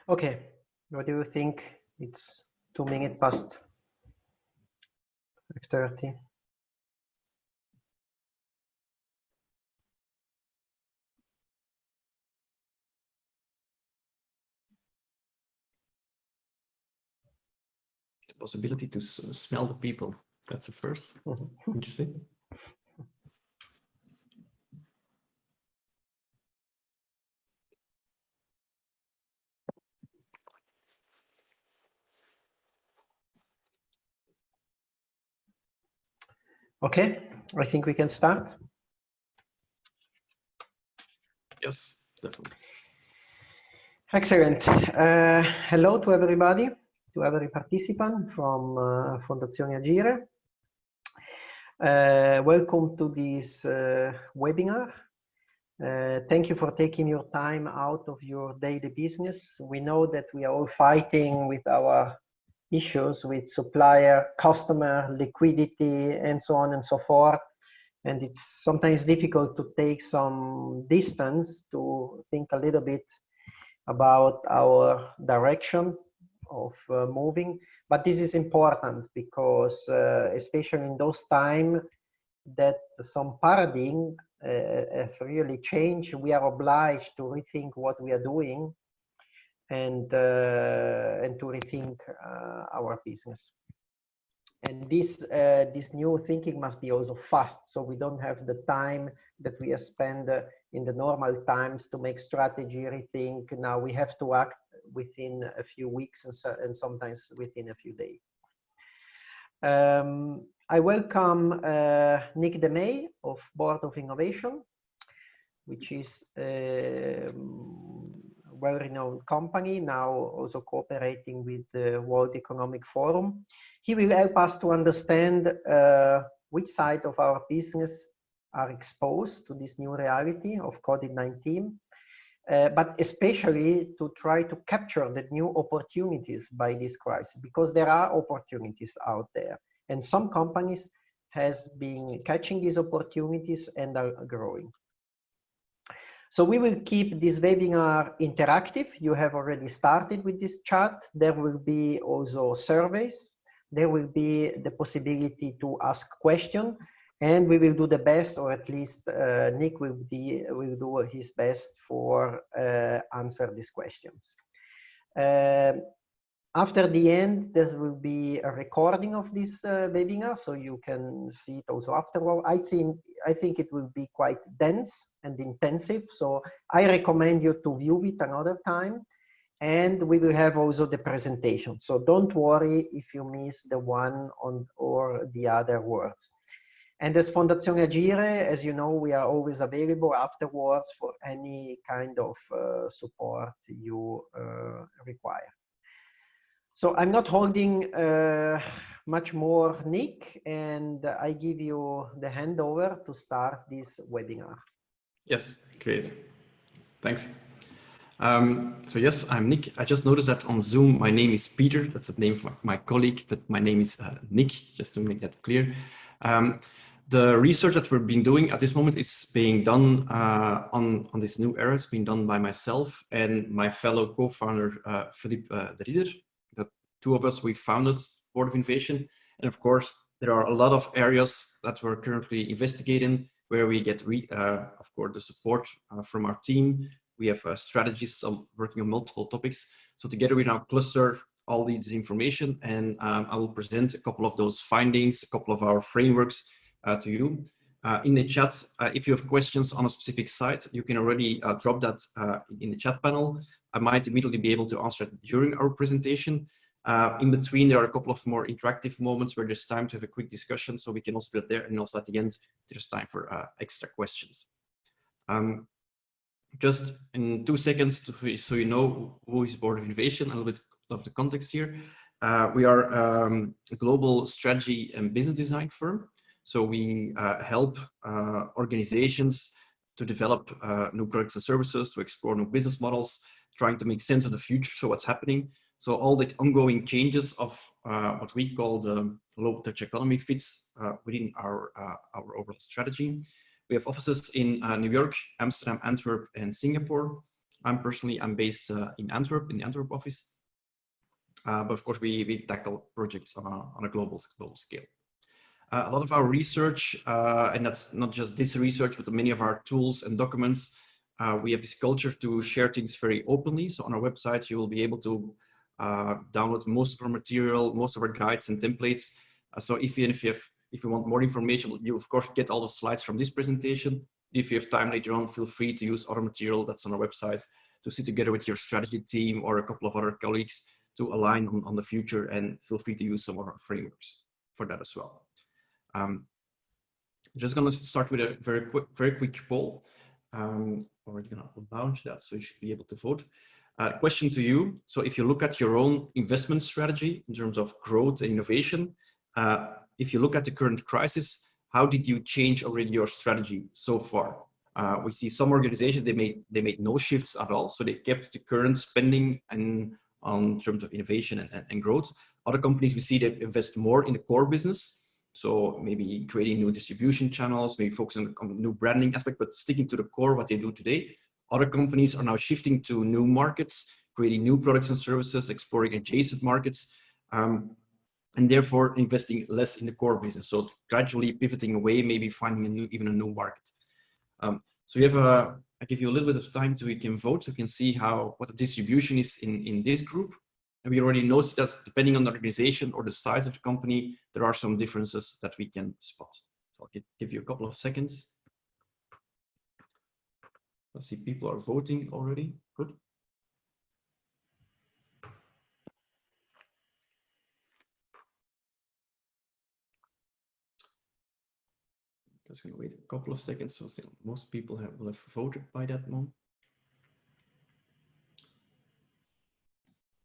Okay, what do you think? It's 2 minutes past 5:30. The possibility to smell the people. That's the first. Interesting. Okay, I think we can start. Yes, definitely. Excellent. Hello to everybody, to every participant from Fondazione Agire. Welcome to this webinar. Thank you for taking your time out of your daily business. We know that we are all fighting with our issues with supplier, customer, liquidity, and so on and so forth. And it's sometimes difficult to take some distance to think a little bit about our direction of moving. But this is important because especially in those times that some paradigm have really changed, we are obliged to rethink what we are doing and to rethink our business. And this new thinking must be also fast, so we don't have the time that we spend in the normal times to make strategy rethink. Now we have to act within a few weeks and sometimes within a few days. I welcome Nick DeMay of Board of Innovation, which is well-renowned company, now also cooperating with the World Economic Forum. He will help us to understand which side of our business are exposed to this new reality of COVID-19, but especially to try to capture the new opportunities by this crisis, because there are opportunities out there. And some companies has been catching these opportunities and are growing. So we will keep this webinar interactive. You have already started with this chat. There will be also surveys. There will be the possibility to ask questions, and we will do the best, or at least Nick will do his best for answer these questions. After the end, there will be a recording of this webinar, so you can see it also afterward. I think it will be quite dense and intensive, so I recommend you to view it another time. And we will have also the presentation, so don't worry if you miss the one or the other words. And as Fondazione Agire, as you know, we are always available afterwards for any kind of support you require. So I'm not holding much more, Nick, and I give you the handover to start this webinar. Yes, great. Thanks. So yes, I'm Nick. I just noticed that on Zoom, my name is Peter. That's the name of my colleague, but my name is Nick, just to make that clear. The research that we've been doing at this moment, it's being done on this new era. It's being done by myself and my fellow co-founder, Philippe de Ridder. The two of us, we founded Board of Innovation. And of course, there are a lot of areas that we're currently investigating where we get, of course, the support from our team. We have strategies working on multiple topics. So together we now cluster all this information, and I will present a couple of those findings, a couple of our frameworks to you. In the chat, if you have questions on a specific site, you can already drop that in the chat panel. I might immediately be able to answer it during our presentation. In between, there are a couple of more interactive moments where there's time to have a quick discussion, so we can also do it there, and also at the end, there's time for extra questions. Just in 2 seconds, so you know who is Board of Innovation, a little bit of the context here. We are a global strategy and business design firm. So we help organizations to develop new products and services, to explore new business models, trying to make sense of the future, so what's happening. So all the ongoing changes of what we call the low-touch economy fits within our overall strategy. We have offices in New York, Amsterdam, Antwerp, and Singapore. I'm based in Antwerp, in the Antwerp office. But of course, we tackle projects on a global scale. A lot of our research, and that's not just this research, but many of our tools and documents, we have this culture to share things very openly. So on our website, you will be able to download most of our material, most of our guides and templates. So if you want more information, you of course get all the slides from this presentation. If you have time later on, feel free to use other material that's on our website to sit together with your strategy team or a couple of other colleagues to align on the future, and feel free to use some of our frameworks for that as well. Just going to start with a very quick poll. We're going to launch that, so you should be able to vote. Question to you. So if you look at your own investment strategy in terms of growth and innovation, if you look at the current crisis, how did you change already your strategy so far? We see some organizations, they made no shifts at all. So they kept the current spending and on terms of innovation and growth. Other companies, we see they invest more in the core business. So maybe creating new distribution channels, maybe focusing on the new branding aspect, but sticking to the core, what they do today. Other companies are now shifting to new markets, creating new products and services, exploring adjacent markets, and therefore investing less in the core business. So gradually pivoting away, maybe finding even a new market. So you have I give you a little bit of time to you can vote, so you can see what the distribution is in this group. And we already noticed that depending on the organization or the size of the company, there are some differences that we can spot. So I'll give you a couple of seconds. I see people are voting already. Good. Just going to wait a couple of seconds, so most people will have voted by that moment.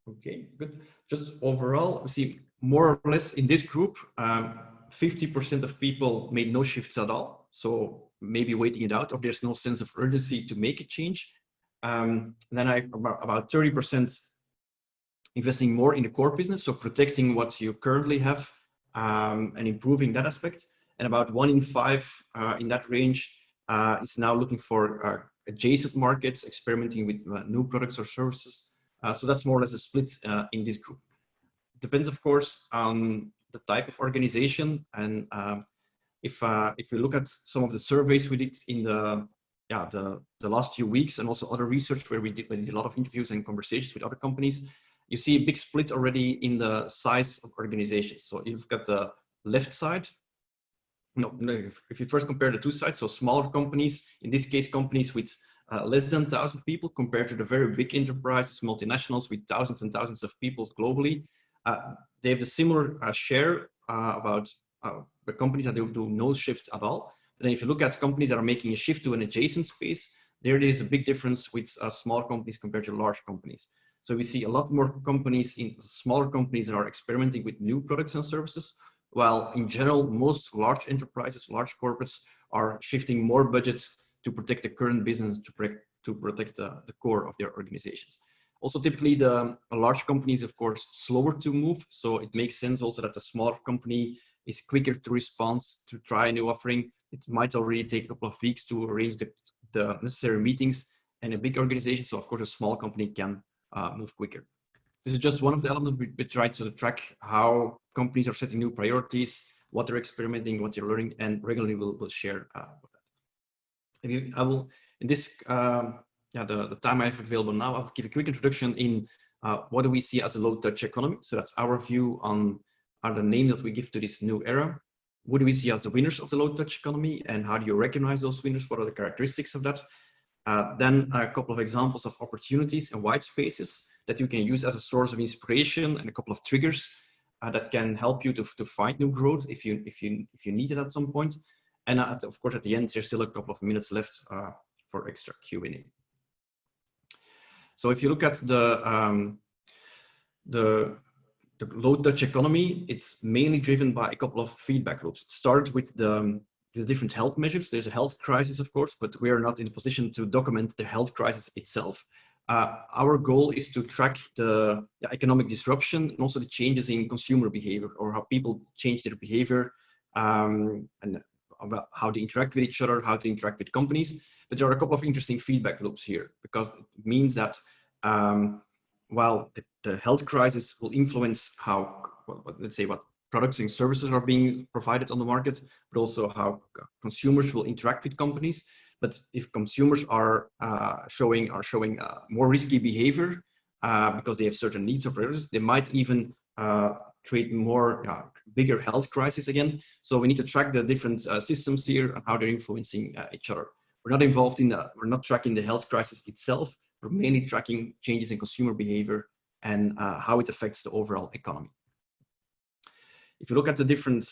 Okay, good. Just overall, we see more or less in this group, 50% of people made no shifts at all. So maybe waiting it out, or there's no sense of urgency to make a change. Then I have about 30% investing more in the core business, so protecting what you currently have and improving that aspect. And about 1 in 5 in that range is now looking for adjacent markets, experimenting with new products or services. So that's more or less a split in this group. Depends, of course, on the type of organization. And if we look at some of the surveys we did in the last few weeks, and also other research where we did a lot of interviews and conversations with other companies, you see a big split already in the size of organizations. So you've got the left side. No, if you first compare the two sides, so smaller companies, in this case, companies with less than 1,000 people compared to the very big enterprises, multinationals with thousands and thousands of people globally, they have the similar share about the companies that do no shift at all. And then if you look at companies that are making a shift to an adjacent space, there is a big difference with small companies compared to large companies. So we see a lot more companies in smaller companies that are experimenting with new products and services, while in general, most large enterprises, large corporates are shifting more budgets to protect the current business, to protect the core of their organizations. Also, typically, the large companies, of course, slower to move. So it makes sense also that a smaller company is quicker to respond, to try a new offering. It might already take a couple of weeks to arrange the necessary meetings, and a big organization. So of course, a small company can move quicker. This is just one of the elements we try to track how companies are setting new priorities, what they're experimenting, what they're learning, and regularly we'll share that. I will, in this, the time I have available now, I'll give a quick introduction in what do we see as a low-touch economy. So that's our view on the name that we give to this new era. What do we see as the winners of the low-touch economy, and how do you recognize those winners? What are the characteristics of that? Then a couple of examples of opportunities and white spaces that you can use as a source of inspiration, and a couple of triggers that can help you to find new growth if you need it at some point. And of course, at the end, there's still a couple of minutes left for extra Q&A. So if you look at the low-touch economy, it's mainly driven by a couple of feedback loops. It started with the different health measures. There's a health crisis, of course, but we are not in a position to document the health crisis itself. Our goal is to track the economic disruption and also the changes in consumer behavior, or how people change their behavior, and about how to interact with each other, how to interact with companies. But there are a couple of interesting feedback loops here, because it means that while the health crisis will influence how, let's say, what products and services are being provided on the market, but also how consumers will interact with companies. But if consumers are showing more risky behavior because they have certain needs or priorities, they might even create more bigger health crisis again. So we need to track the different systems here and how they're influencing each other. We're not involved in we're not tracking the health crisis itself. We're mainly tracking changes in consumer behavior and how it affects the overall economy. If you look at the different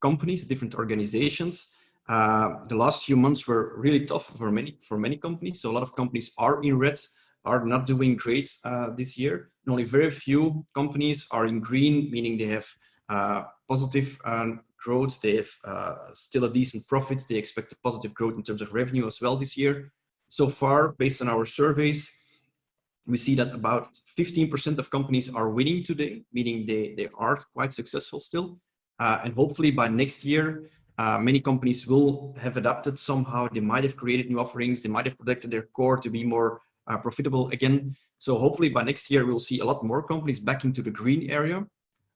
companies, different organizations, the last few months were really tough for many companies. So a lot of companies are in red, are not doing great this year. And only very few companies are in green, meaning they have positive growth. They have still a decent profit. They expect a positive growth in terms of revenue as well this year. So far, based on our surveys, we see that about 15% of companies are winning today, meaning they are quite successful still. And hopefully by next year, many companies will have adapted somehow. They might have created new offerings. They might have protected their core to be more profitable again. So hopefully by next year, we'll see a lot more companies back into the green area,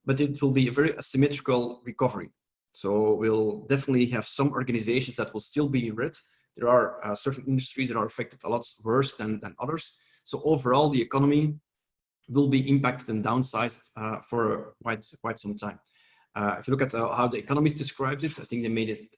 but it will be a very asymmetrical recovery. So we'll definitely have some organizations that will still be in red. There are certain industries that are affected a lot worse than others. So overall, the economy will be impacted and downsized for quite some time. If you look at how the economists described it, I think they made it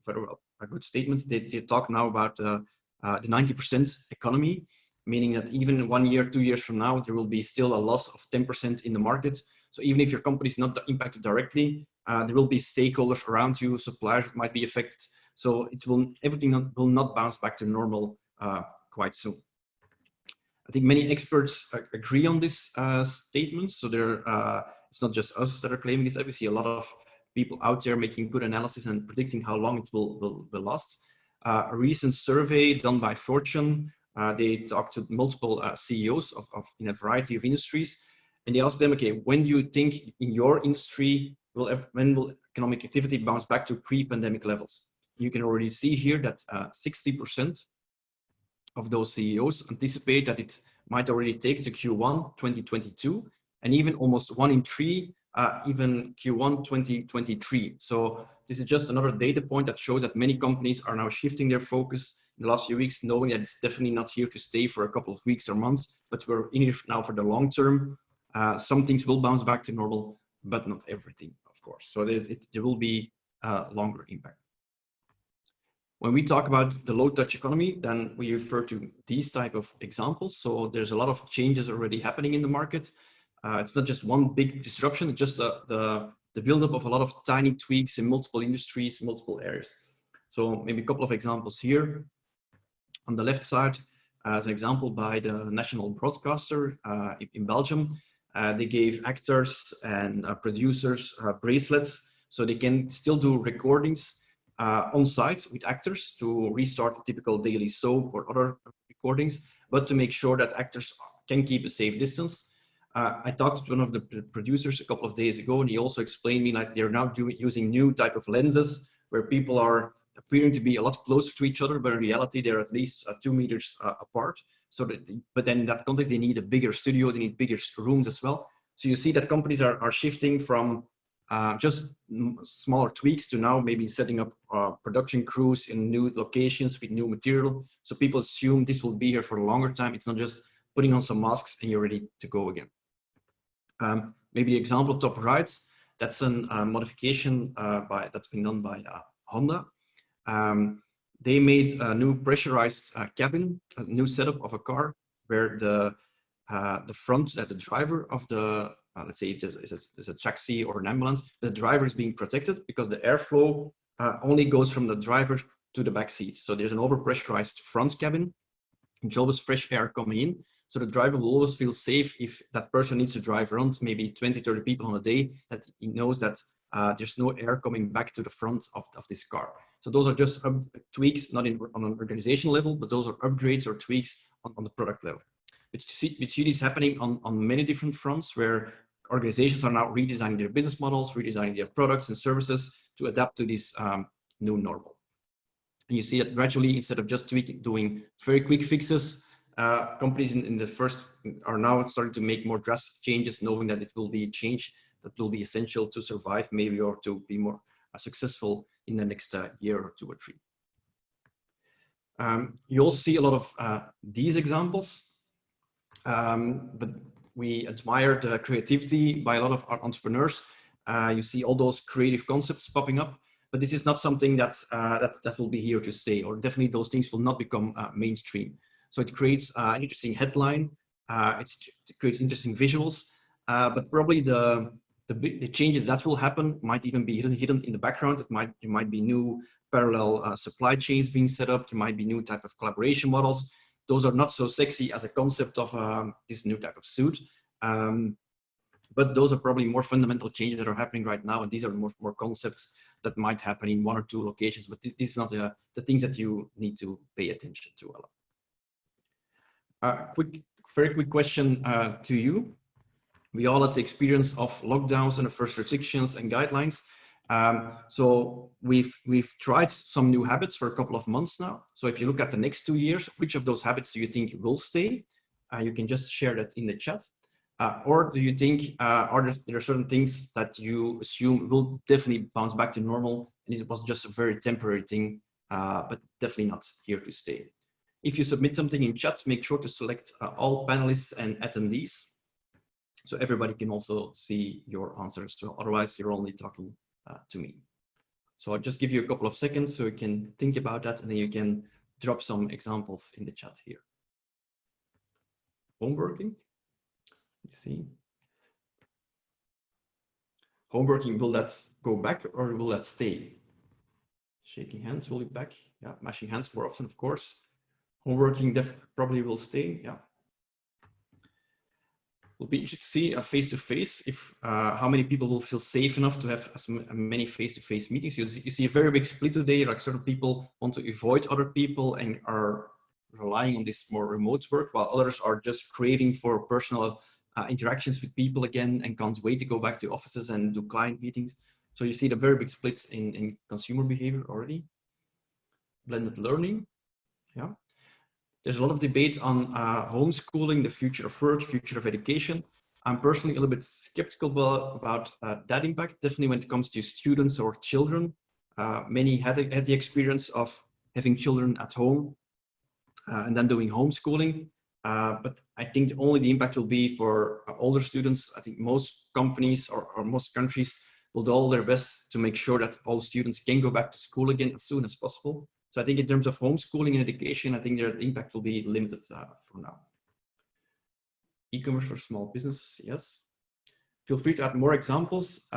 very well, a good statement. They talk now about the 90% economy, meaning that even 1 year, 2 years from now, there will be still a loss of 10% in the market. So even if your company is not impacted directly, there will be stakeholders around you, suppliers might be affected. So everything will not bounce back to normal quite soon. I think many experts agree on this statement. So it's not just us that are claiming this. I see a lot of people out there making good analysis and predicting how long it will last. A recent survey done by Fortune, they talked to multiple CEOs in a variety of industries, and they asked them, okay, when do you think in your industry when will economic activity bounce back to pre-pandemic levels? You can already see here that 60% of those CEOs anticipate that it might already take to Q1 2022, and even almost 1 in 3, even Q1 2023. So this is just another data point that shows that many companies are now shifting their focus in the last few weeks, knowing that it's definitely not here to stay for a couple of weeks or months, but we're in here now for the long term. Some things will bounce back to normal, but not everything, of course. So there will be a longer impact. When we talk about the low touch economy, then we refer to these type of examples. So there's a lot of changes already happening in the market. It's not just one big disruption, it's just the buildup of a lot of tiny tweaks in multiple industries, multiple areas. So maybe a couple of examples here. On the left side, as an example by the national broadcaster in Belgium, they gave actors and producers bracelets so they can still do recordings on site with actors to restart a typical daily soap or other recordings, but to make sure that actors can keep a safe distance. I talked to one of the producers a couple of days ago, and he also explained me like they're now using new type of lenses where people are appearing to be a lot closer to each other, but in reality they're at least 2 meters apart. So but then in that context, they need a bigger studio, they need bigger rooms as well. So you see that companies are shifting from just smaller tweaks to now maybe setting up production crews in new locations with new material. So people assume this will be here for a longer time. It's not just putting on some masks and you're ready to go again. Maybe the example top right, that's a modification that's been done by Honda. They made a new pressurized cabin, a new setup of a car where the front, the driver of the let's say it's a taxi or an ambulance, the driver is being protected because the airflow only goes from the driver to the back seat. So there's an overpressurized front cabin, there's always fresh air coming in. So the driver will always feel safe if that person needs to drive around maybe 20, 30 people on a day, that he knows that there's no air coming back to the front of this car. So those are just tweaks, not on an organizational level, but those are upgrades or tweaks on the product level. But you see this happening on many different fronts where organizations are now redesigning their business models, redesigning their products and services to adapt to these new normal. And you see that gradually, instead of just doing very quick fixes, companies in the first are now starting to make more drastic changes, knowing that it will be a change that will be essential to survive, maybe, or to be more successful in the next year or 2 or 3. You also see a lot of these examples, but we admire the creativity by a lot of our entrepreneurs. You see all those creative concepts popping up, but this is not something that will be here to stay, or definitely those things will not become mainstream. So it creates an interesting headline, it creates interesting visuals, but probably the changes that will happen might even be hidden in the background. It might be new parallel supply chains being set up. There might be new type of collaboration models. Those are not so sexy as a concept of this new type of suit. But those are probably more fundamental changes that are happening right now. And these are more concepts that might happen in 1 or 2 locations, but this is not the things that you need to pay attention to a lot. Very quick question to you. We all had the experience of lockdowns and the first restrictions and guidelines. So we've tried some new habits for a couple of months now. So if you look at the next 2 years, which of those habits do you think will stay? You can just share that in the chat. Or do you think there are certain things that you assume will definitely bounce back to normal, and it was just a very temporary thing, but definitely not here to stay? If you submit something in chat, make sure to select all panelists and attendees, so everybody can also see your answers. So otherwise, you're only talking to me. So I'll just give you a couple of seconds so you can think about that, and then you can drop some examples in the chat here. Home working. You see. Home working, will that go back or will that stay? Shaking hands, will it back? Yeah, mashing hands more often, of course. Home working probably will stay. Yeah. Will be interesting to see face-to-face if how many people will feel safe enough to have as many face-to-face meetings. You see a very big split today. Like certain people want to avoid other people and are relying on this more remote work, while others are just craving for personal interactions with people again and can't wait to go back to offices and do client meetings. So you see the very big split in consumer behavior already. Blended learning, yeah. There's a lot of debate on homeschooling, the future of work, future of education. I'm personally a little bit skeptical about that impact, definitely when it comes to students or children. Many had the experience of having children at home and then doing homeschooling. But I think only the impact will be for older students. I think most companies or most countries will do all their best to make sure that all students can go back to school again as soon as possible. So I think in terms of homeschooling and education, I think their impact will be limited for now. E-commerce for small businesses, yes. Feel free to add more examples.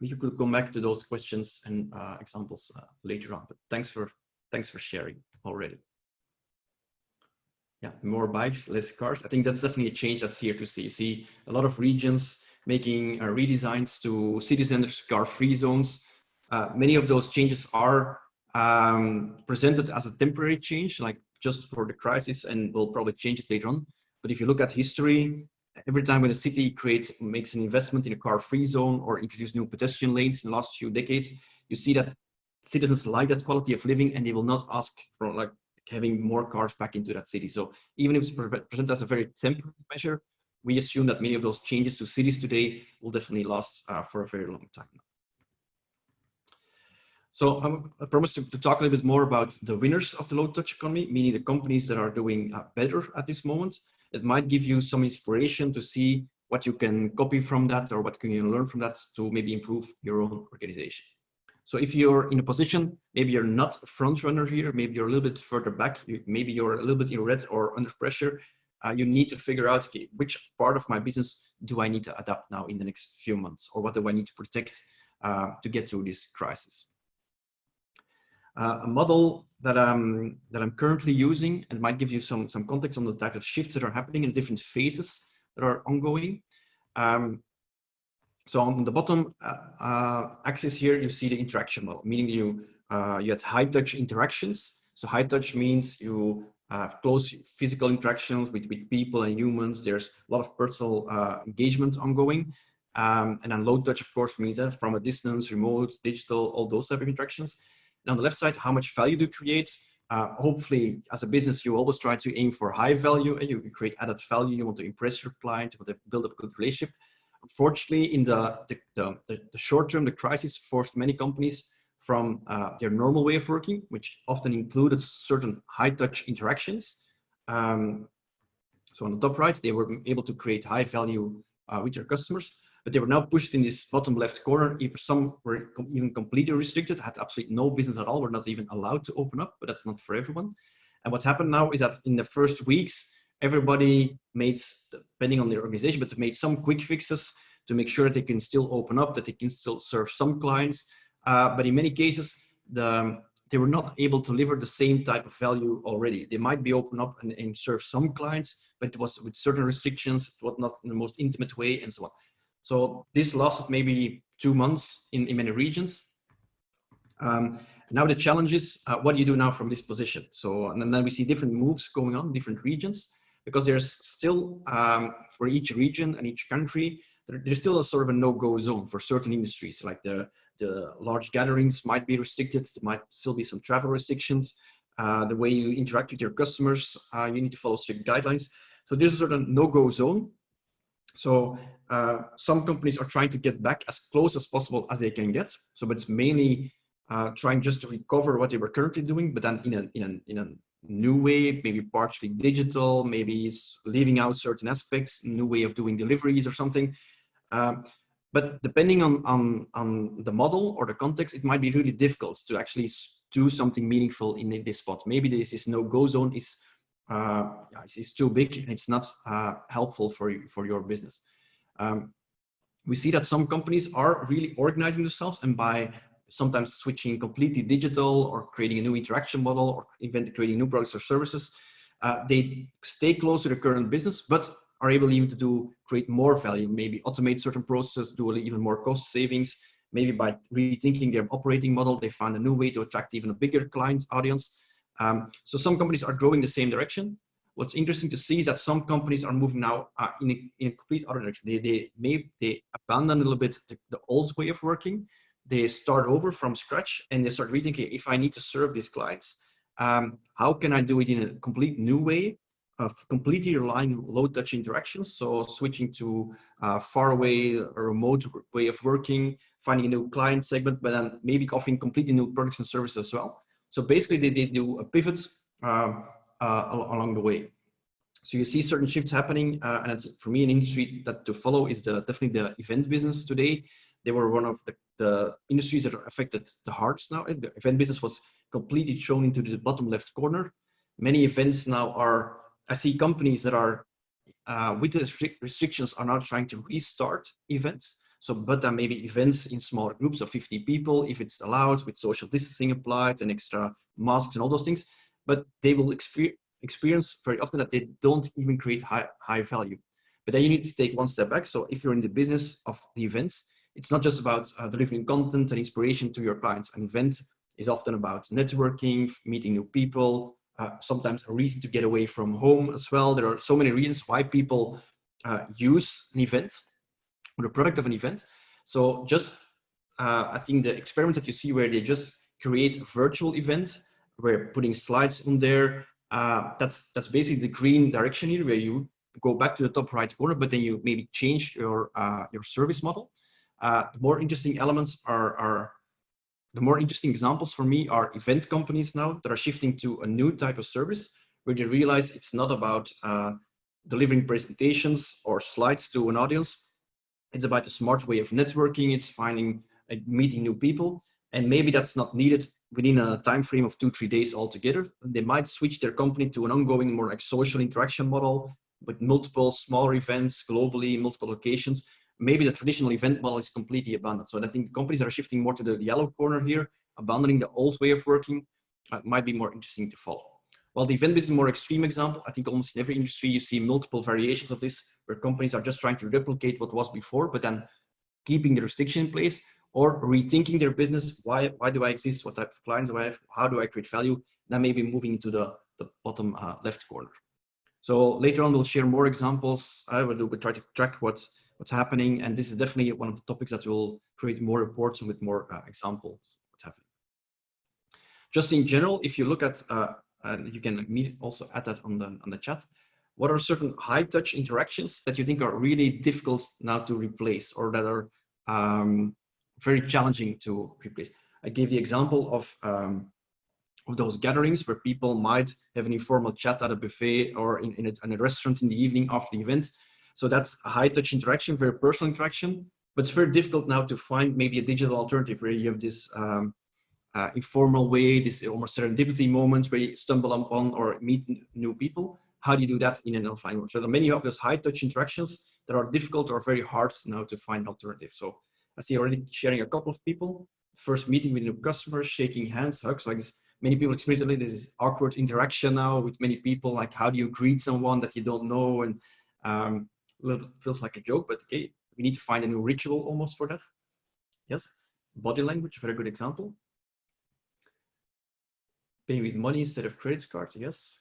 We could come back to those questions and examples later on, but thanks for sharing already. Yeah, more bikes, less cars. I think that's definitely a change that's here to see. You see a lot of regions making redesigns to city centers, car-free zones. Many of those changes are presented as a temporary change, like just for the crisis, and will probably change it later on. But if you look at history, every time when a city makes an investment in a car-free zone or introduce new pedestrian lanes in the last few decades, you see that citizens like that quality of living, and they will not ask for like having more cars back into that city. So even if it's presented as a very temporary measure, we assume that many of those changes to cities today will definitely last for a very long time. So I promised to talk a little bit more about the winners of the low-touch economy, meaning the companies that are doing better at this moment. It might give you some inspiration to see what you can copy from that or what can you learn from that to maybe improve your own organization. So if you're in a position, maybe you're not a front runner here, maybe you're a little bit further back, maybe you're a little bit in red or under pressure, you need to figure out, okay, which part of my business do I need to adapt now in the next few months, or what do I need to protect to get through this crisis? A model that I'm currently using, and might give you some context on the type of shifts that are happening in different phases that are ongoing. So on the bottom axis here, you see the interaction model, meaning you had high-touch interactions. So high-touch means you have close physical interactions with people and humans. There's a lot of personal engagement ongoing. And then low touch, of course, means from a distance, remote, digital, all those type of interactions. And on the left side, how much value do you create? Hopefully, as a business, you always try to aim for high value, and you create added value. You want to impress your client, you want to build up a good relationship. Unfortunately, in the short term, the crisis forced many companies from their normal way of working, which often included certain high-touch interactions. So on the top right, they were able to create high value with their customers, but they were now pushed in this bottom left corner. Some were even completely restricted, had absolutely no business at all, were not even allowed to open up, but that's not for everyone. And what's happened now is that in the first weeks, everybody made, depending on their organization, but made some quick fixes to make sure that they can still open up, that they can still serve some clients. But in many cases, they were not able to deliver the same type of value already. They might be open up and serve some clients, but it was with certain restrictions, it was not in the most intimate way and so on. So this lasted maybe 2 months in many regions. Now the challenge is, what do you do now from this position? So, and then we see different moves going on in different regions, because there's still, for each region and each country, there's still a sort of a no-go zone for certain industries, like the large gatherings might be restricted. There might still be some travel restrictions. The way you interact with your customers, you need to follow strict guidelines. So there's a sort of no-go zone. So some companies are trying to get back as close as possible as they can get. So, but it's mainly trying just to recover what they were currently doing, but then in a new way, maybe partially digital, maybe it's leaving out certain aspects, new way of doing deliveries or something. But depending on the model or the context, it might be really difficult to actually do something meaningful in this spot. Maybe this no-go zone is too big and it's not helpful for your business. We see that some companies are really organizing themselves, and by sometimes switching completely digital or creating a new interaction model or creating new products or services, they stay close to the current business, but are able even to create more value, maybe automate certain processes, do even more cost savings. Maybe by rethinking their operating model, they find a new way to attract even a bigger client audience. So some companies are growing the same direction. What's interesting to see is that some companies are moving now in a complete other direction. They abandon a little bit the old way of working. They start over from scratch and they start rethinking, if I need to serve these clients, how can I do it in a complete new way? Of completely relying on low-touch interactions, so switching to far away or remote way of working, finding a new client segment, but then maybe offering completely new products and services as well. So basically, they do a pivot along the way. So you see certain shifts happening, and it's, for me, an industry that to follow is definitely the event business today. They were one of the industries that are affected the hardest now. The event business was completely thrown into the bottom left corner. Many events now are, I see companies that are, with the restrictions, are now trying to restart events. So, but then maybe events in smaller groups of 50 people, if it's allowed, with social distancing applied and extra masks and all those things. But they will experience very often that they don't even create high value. But then you need to take one step back. So if you're in the business of the events, it's not just about delivering content and inspiration to your clients. An event is often about networking, meeting new people, sometimes a reason to get away from home as well. There are so many reasons why people use an event or the product of an event. So just, I think the experiments that you see where they just create a virtual event, where putting slides on there, that's basically the green direction here, where you go back to the top right corner, but then you maybe change your service model. The more interesting elements the more interesting examples for me are event companies now that are shifting to a new type of service, where they realize it's not about delivering presentations or slides to an audience. It's about a smart way of networking. It's meeting new people. And maybe that's not needed within a time frame of 2-3 days altogether. They might switch their company to an ongoing, more like social interaction model with multiple smaller events globally, multiple locations. Maybe the traditional event model is completely abandoned. So I think the companies that are shifting more to the yellow corner here, abandoning the old way of working, might be more interesting to follow. While the event business is a more extreme example, I think almost in every industry you see multiple variations of this, where companies are just trying to replicate what was before, but then keeping the restriction in place, or rethinking their business. Why do I exist? What type of clients do I have? How do I create value? Then maybe moving into the bottom left corner. So later on, we'll share more examples. We'll try to track what's happening, and this is definitely one of the topics that will create more reports with more examples what's happening. Just in general, if you look at, and you can also add that on the chat, what are certain high touch interactions that you think are really difficult now to replace, or that are very challenging to replace? I gave the example of those gatherings where people might have an informal chat at a buffet or in a restaurant in the evening after the event. So that's a high touch interaction, very personal interaction, but it's very difficult now to find maybe a digital alternative where you have this informal way, this almost serendipity moment where you stumble upon or meet new people. How do you do that in an offline world? So there are many of those high touch interactions that are difficult or very hard now to find alternatives. So I see already sharing a couple of people, first meeting with new customers, shaking hands, hugs, like this. Many people experience this awkward interaction now with many people, like how do you greet someone that you don't know, and a little bit feels like a joke, but okay, we need to find a new ritual almost for that. Yes, body language, very good example. Paying with money instead of credit card, yes.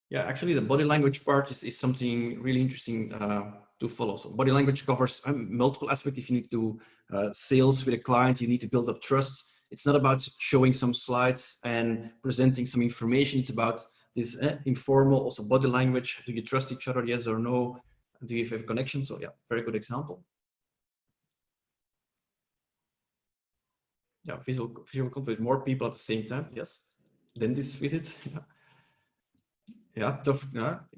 Yeah, actually the body language part is something really interesting to follow. So body language covers multiple aspects. If you need to do sales with a client, you need to build up trust. It's not about showing some slides and presenting some information. It's about this informal, also body language. Do you trust each other, yes or no? Do you have a connection? So yeah, very good example. Yeah, visual contact with more people at the same time, yes. Dentist visit, yeah. Yeah, tough,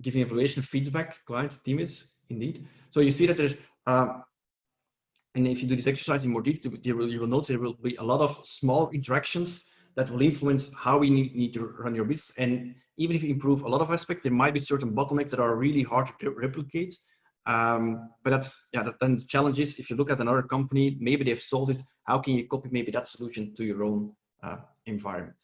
giving evaluation feedback, client, teammates, indeed. So you see that there's, and if you do this exercise in more detail, you will notice there will be a lot of small interactions that will influence how we need to run your business. And even if you improve a lot of aspects, there might be certain bottlenecks that are really hard to replicate. But that's, yeah, then the challenge is, if you look at another company, maybe they've solved it, how can you copy maybe that solution to your own environment?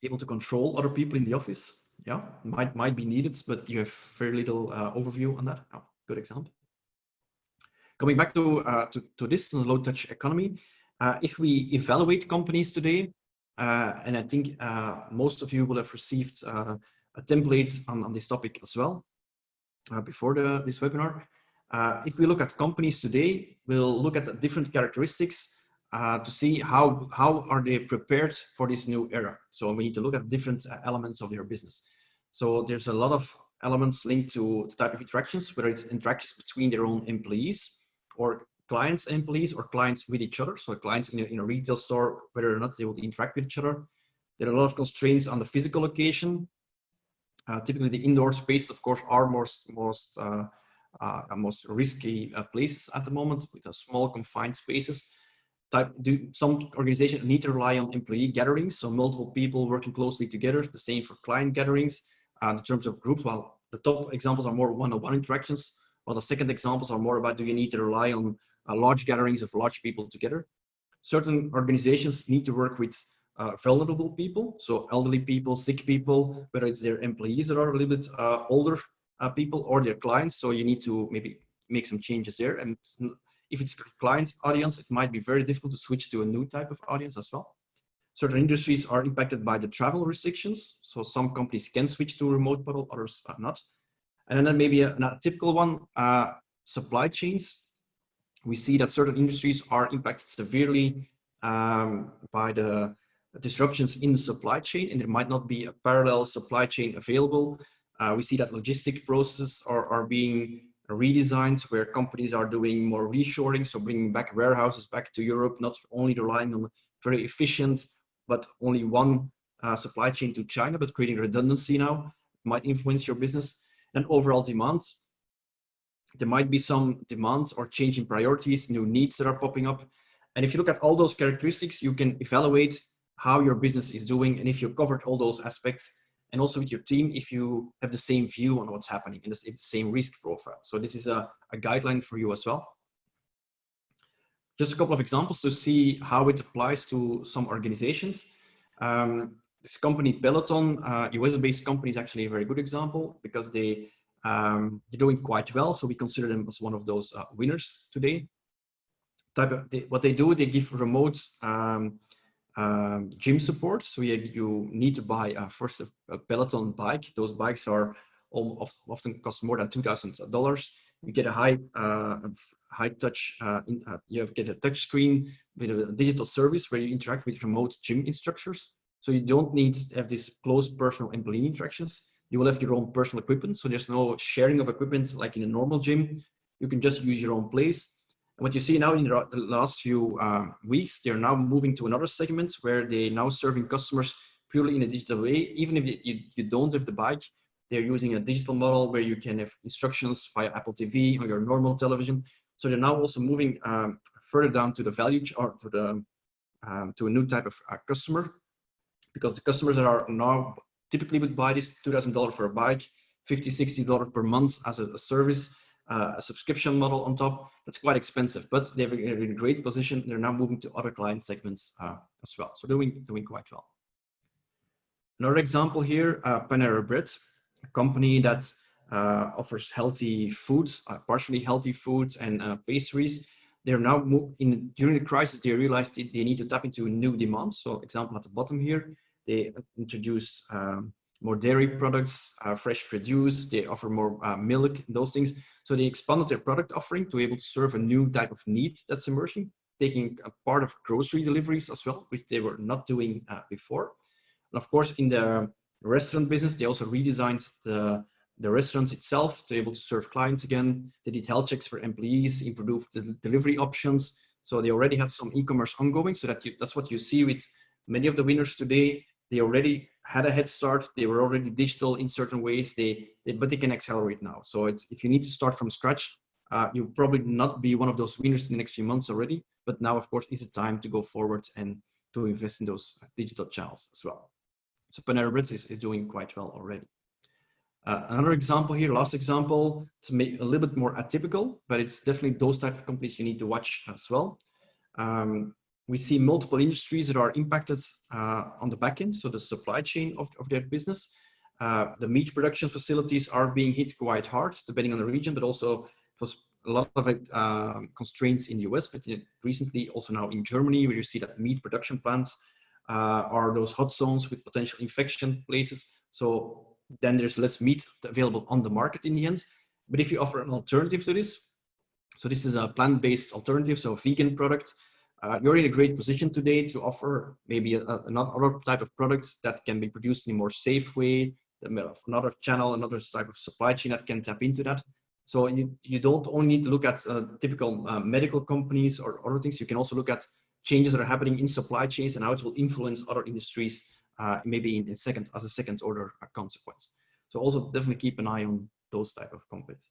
Able to control other people in the office, yeah, might be needed, but you have very little overview on that. Oh, good example. Coming back to this low touch economy, if we evaluate companies today, and I think most of you will have received a template on this topic as well before this webinar. If we look at companies today, we'll look at the different characteristics to see how are they prepared for this new era. So we need to look at different elements of their business. So there's a lot of elements linked to the type of interactions, whether it's interactions between their own employees or clients and employees, or clients with each other. So clients in a retail store, whether or not they will interact with each other. There are a lot of constraints on the physical location. Typically the indoor space, of course, are most risky places at the moment, with small confined spaces. Some organizations need to rely on employee gatherings, so multiple people working closely together. The same for client gatherings. In terms of groups, well, the top examples are more one-on-one interactions, while the second examples are more about, do you need to rely on large gatherings of large people together? Certain organizations need to work with vulnerable people, so elderly people, sick people, whether it's their employees that are a little bit older people, or their clients. So you need to maybe make some changes there. And if it's a client audience, it might be very difficult to switch to a new type of audience as well. Certain industries are impacted by the travel restrictions. So some companies can switch to a remote model, others are not. And then maybe a typical one, supply chains. We see that certain industries are impacted severely by the disruptions in the supply chain, and there might not be a parallel supply chain available. We see that logistic processes are being redesigned, where companies are doing more reshoring, so bringing back warehouses back to Europe, not only relying on very efficient, but only one supply chain to China, but creating redundancy now might influence your business. And overall demand. There might be some demands or change in priorities, new needs that are popping up. And if you look at all those characteristics, you can evaluate how your business is doing, and if you covered all those aspects, and also with your team, if you have the same view on what's happening and the same risk profile. So this is a guideline for you as well. Just a couple of examples to see how it applies to some organizations. This company Peloton, US-based company, is actually a very good example, because they're doing quite well. So we consider them as one of those winners today. What they do, they give remote gym support. So you need to buy first a Peloton bike. Those bikes are often cost more than $2,000. You get a high touch. You get a touch screen with a digital service where you interact with remote gym instructors. So you don't need to have these close personal employee interactions. You will have your own personal equipment. So there's no sharing of equipment like in a normal gym. You can just use your own place. And what you see now in the last few weeks, they're now moving to another segment where they now serving customers purely in a digital way. Even if you don't have the bike, they're using a digital model where you can have instructions via Apple TV or your normal television. So they're now also moving further down to the value or to a new type of customer, because the customers that are now typically would buy this $2,000 for a bike, $50, $60 per month as a service, a subscription model on top. That's quite expensive, but they're in a great position. They're now moving to other client segments as well. So doing quite well. Another example here, Panera Bread, a company that offers healthy foods, partially healthy foods and pastries. They're now during the crisis, they realized they need to tap into new demands. So example at the bottom here, they introduced more dairy products, fresh produce, they offer more milk, those things. So they expanded their product offering to be able to serve a new type of need that's emerging, taking a part of grocery deliveries as well, which they were not doing before. And of course, in the restaurant business, they also redesigned the restaurants itself to be able to serve clients again. They did health checks for employees, improved the delivery options. So they already had some e-commerce ongoing, so that's what you see with many of the winners today. They already had a head start. They were already digital in certain ways, but they can accelerate now. So if you need to start from scratch, you'll probably not be one of those winners in the next few months already. But now, of course, is the time to go forward and to invest in those digital channels as well. So Panera Bread is doing quite well already. Another example here, last example, it's a little bit more atypical, but it's definitely those type of companies you need to watch as well. We see multiple industries that are impacted on the back end, so the supply chain of their business. The meat production facilities are being hit quite hard, depending on the region, but also it was a lot of it, constraints in the US, but recently also now in Germany, where you see that meat production plants are those hot zones with potential infection places. So then there's less meat available on the market in the end. But if you offer an alternative to this, so this is a plant-based alternative, so a vegan product, you're in a great position today to offer maybe another type of product that can be produced in a more safe way, another channel, another type of supply chain that can tap into that. So you don't only need to look at typical medical companies or other things. You can also look at changes that are happening in supply chains and how it will influence other industries, maybe as a second order consequence. So also definitely keep an eye on those type of companies.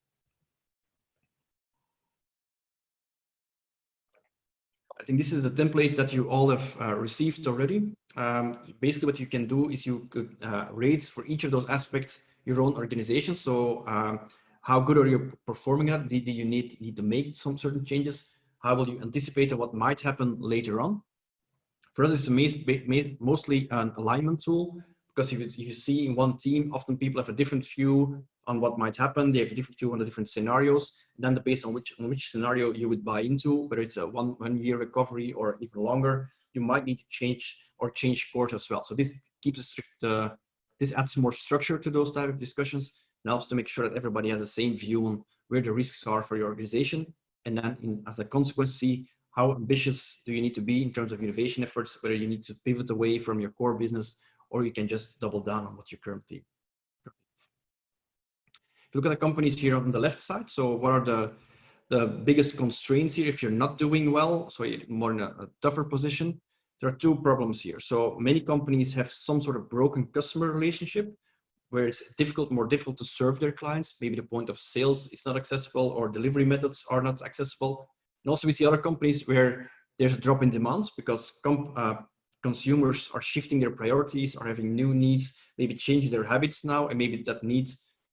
I think this is the template that you all have received already. Basically, what you can do is you could rate for each of those aspects your own organization. So how good are you performing at? Do you need to make some certain changes? How will you anticipate what might happen later on? For us, it's mostly an alignment tool, because if you see in one team, often people have a different view on what might happen. They have a different view on the different scenarios. And then based on which scenario you would buy into, whether it's a one year recovery or even longer, you might need to change course as well. So this keeps this adds more structure to those type of discussions, and helps to make sure that everybody has the same view on where the risks are for your organization. And then as a consequence, see how ambitious do you need to be in terms of innovation efforts, whether you need to pivot away from your core business, or you can just double down on what you currently. If you look at the companies here on the left side, so what are the biggest constraints here if you're not doing well, so you're more in a tougher position? There are two problems here. So many companies have some sort of broken customer relationship, where it's more difficult to serve their clients. Maybe the point of sales is not accessible, or delivery methods are not accessible. And also we see other companies where there's a drop in demands because consumers are shifting their priorities, are having new needs, maybe changing their habits now, and maybe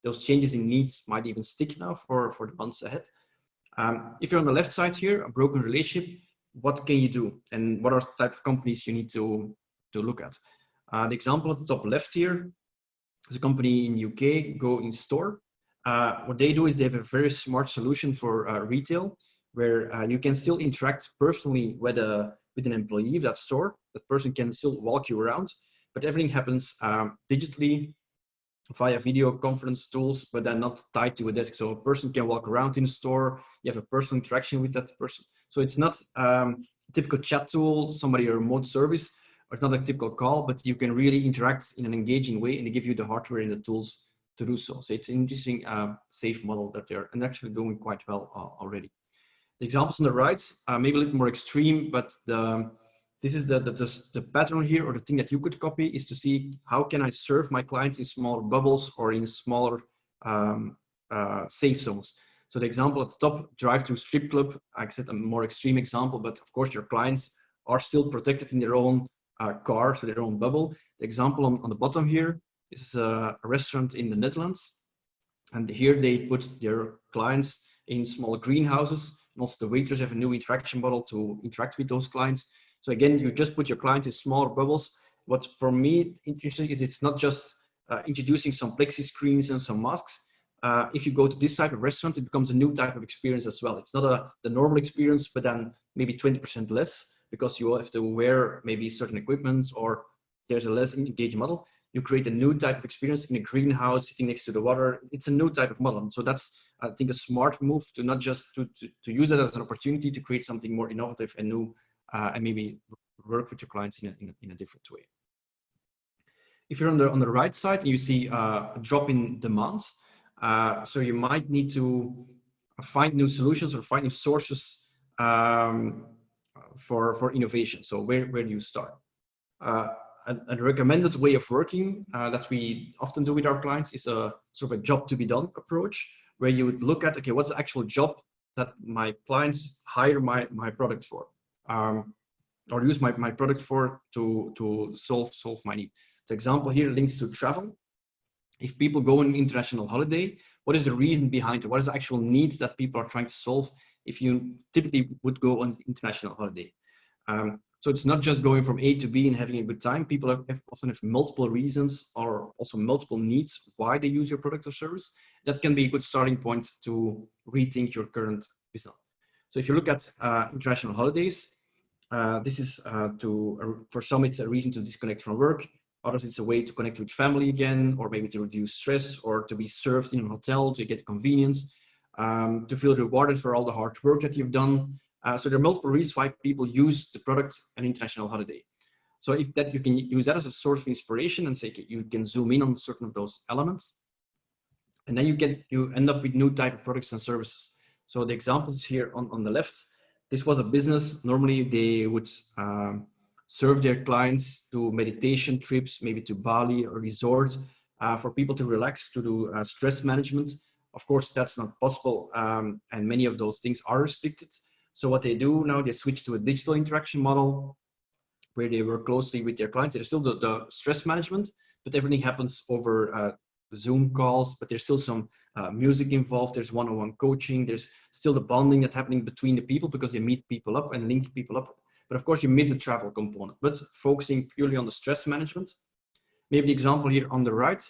those changes in needs might even stick now for the months ahead. If you're on the left side here, a broken relationship, what can you do? And what are the type of companies you need to look at? The example at the top left here is a company in UK, Go In Store. What they do is they have a very smart solution for retail, where you can still interact personally with a with an employee of that store. That person can still walk you around, but everything happens digitally via video conference tools, but then not tied to a desk. So a person can walk around in the store, you have a personal interaction with that person. So it's not a typical chat tool, somebody a remote service, or it's not a typical call, but you can really interact in an engaging way, and they give you the hardware and the tools to do so. So it's an interesting, safe model that they're actually doing quite well already. The examples on the right are maybe a little more extreme, but this is the pattern here, or the thing that you could copy, is to see how can I serve my clients in smaller bubbles or in smaller safe zones. So the example at the top, drive to strip club, I said a more extreme example, but of course your clients are still protected in their own car, so their own bubble. The example on the bottom here is a restaurant in the Netherlands. And here they put their clients in small greenhouses. And also the waiters have a new interaction model to interact with those clients. So again, you just put your clients in smaller bubbles. What for me interesting is it's not just introducing some plexi screens and some masks. If you go to this type of restaurant, it becomes a new type of experience as well. It's not the normal experience, but then maybe 20% less, because you have to wear maybe certain equipments, or there's a less engaged model. You create a new type of experience in a greenhouse sitting next to the water. It's a new type of model. So that's, I think, a smart move to not just to use it as an opportunity to create something more innovative and new, and maybe work with your clients in a different way. If you're on the right side, you see a drop in demand. So you might need to find new solutions or find new sources for innovation. So where do you start? A recommended way of working that we often do with our clients is a sort of a job to be done approach, where you would look at, okay, what's the actual job that my clients hire my product for, or use my product for to solve my need. The example here links to travel. If people go on an international holiday, what is the reason behind it? What is the actual need that people are trying to solve if you typically would go on international holiday? So it's not just going from A to B and having a good time. People often have multiple reasons or also multiple needs why they use your product or service. That can be a good starting point to rethink your current business. So if you look at international holidays, this is for some it's a reason to disconnect from work. Others it's a way to connect with family again, or maybe to reduce stress, or to be served in a hotel to get convenience, to feel rewarded for all the hard work that you've done. So there are multiple reasons why people use the product an international holiday. So if that, you can use that as a source of inspiration and say, okay, you can zoom in on certain of those elements, and then you end up with new type of products and services. So the examples here on the left, this was a business. Normally they would serve their clients to meditation trips, maybe to Bali or resort, for people to relax, to do stress management. Of course, that's not possible, and many of those things are restricted. So what they do now, they switch to a digital interaction model where they work closely with their clients. There's still the stress management, but everything happens over Zoom calls, but there's still some music involved. There's one-on-one coaching. There's still the bonding that's happening between the people because they meet people up and link people up. But of course, you miss the travel component, but focusing purely on the stress management. Maybe the example here on the right,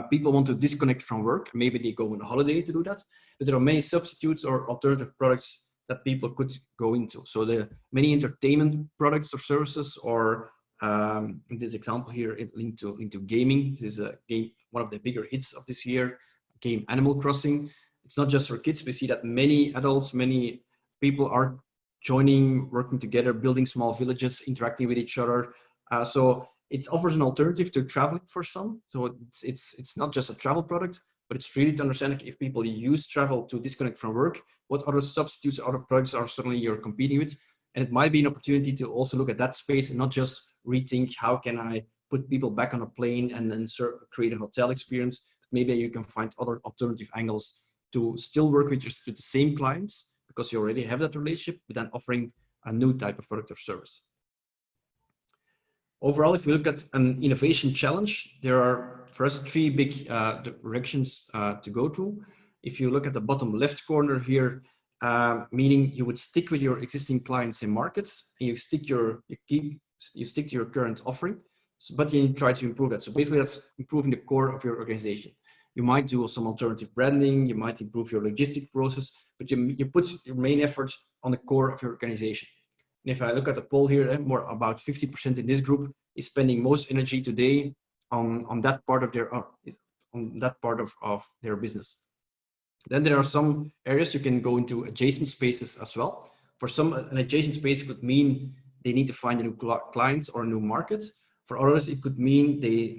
people want to disconnect from work. Maybe they go on a holiday to do that, but there are many substitutes or alternative products that people could go into. So there are many entertainment products or services, or in this example here, it linked to gaming. This is a game, one of the bigger hits of this year, game Animal Crossing. It's not just for kids. We see that many adults, many people are joining, working together, building small villages, interacting with each other. So it offers an alternative to traveling for some. So it's not just a travel product, but it's really to understand if people use travel to disconnect from work, what other substitutes, other products are suddenly you're competing with. And it might be an opportunity to also look at that space and not just rethink how can I put people back on a plane and then create a hotel experience. Maybe you can find other alternative angles to still work with the same clients because you already have that relationship, but then offering a new type of product or service. Overall, if we look at an innovation challenge, there are for us 3 big directions to go to. If you look at the bottom left corner here, meaning you would stick with your existing clients and markets, and you stick to your current offering, but you try to improve that. So basically, that's improving the core of your organization. You might do some alternative branding, you might improve your logistic process, but you put your main effort on the core of your organization. If I look at the poll here, more about 50% in this group is spending most energy today on that part of their business. Then there are some areas you can go into adjacent spaces as well. For some, an adjacent space could mean they need to find a new client or a new market. For others, it could mean they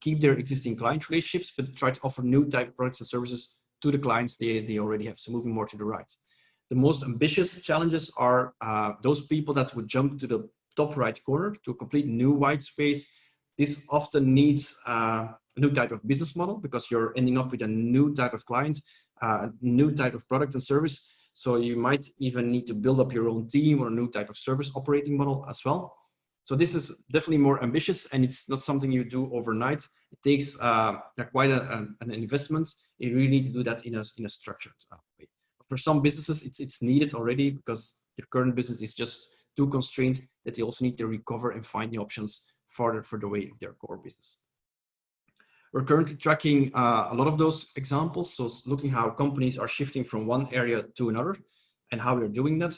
keep their existing client relationships, but try to offer new type of products and services to the clients they already have. So moving more to the right. The most ambitious challenges are those people that would jump to the top right corner to a complete new white space. This often needs a new type of business model because you're ending up with a new type of client, a new type of product and service. So you might even need to build up your own team or a new type of service operating model as well. So this is definitely more ambitious, and it's not something you do overnight. It takes quite an investment. You really need to do that in a structured way. For some businesses, it's needed already because their current business is just too constrained that they also need to recover and find the options further for the way of their core business. We're currently tracking a lot of those examples. So looking how companies are shifting from one area to another and how they're doing that.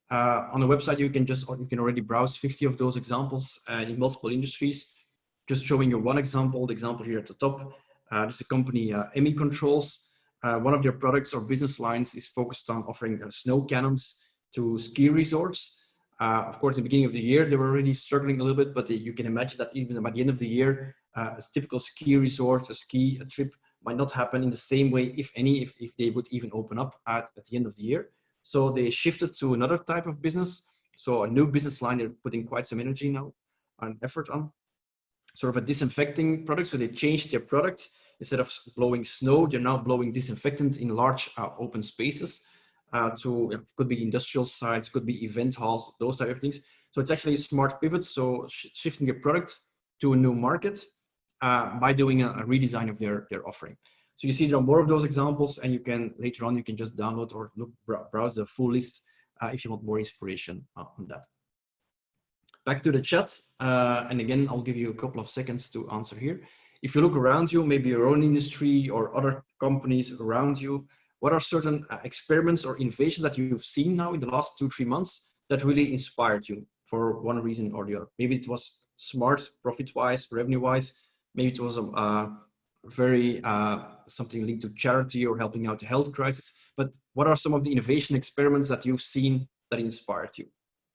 On the website, you can already browse 50 of those examples in multiple industries. Just showing you one example, the example here at the top. There's a company, EMI Controls. One of their products or business lines is focused on offering snow cannons to ski resorts. Of course, at the beginning of the year, they were already struggling a little bit, but you can imagine that even by the end of the year, a typical ski resort, a trip might not happen in the same way, if any, if they would even open up at the end of the year. So they shifted to another type of business. So a new business line they're putting quite some energy now and effort on. Sort of a disinfecting product. So they changed their product. Instead of blowing snow, they're now blowing disinfectant in large open spaces. It could be industrial sites, could be event halls, those type of things. So it's actually a smart pivot. So shifting your product to a new market by doing a redesign of their offering. So you see there are more of those examples, and you can later on you can just download or browse the full list if you want more inspiration on that. Back to the chat, and again I'll give you a couple of seconds to answer here. If you look around you, maybe your own industry or other companies around you, what are certain experiments or innovations that you've seen now in the last 2-3 months that really inspired you for one reason or the other? Maybe it was smart, profit-wise, revenue-wise. Maybe it was very something linked to charity or helping out the health crisis. But what are some of the innovation experiments that you've seen that inspired you?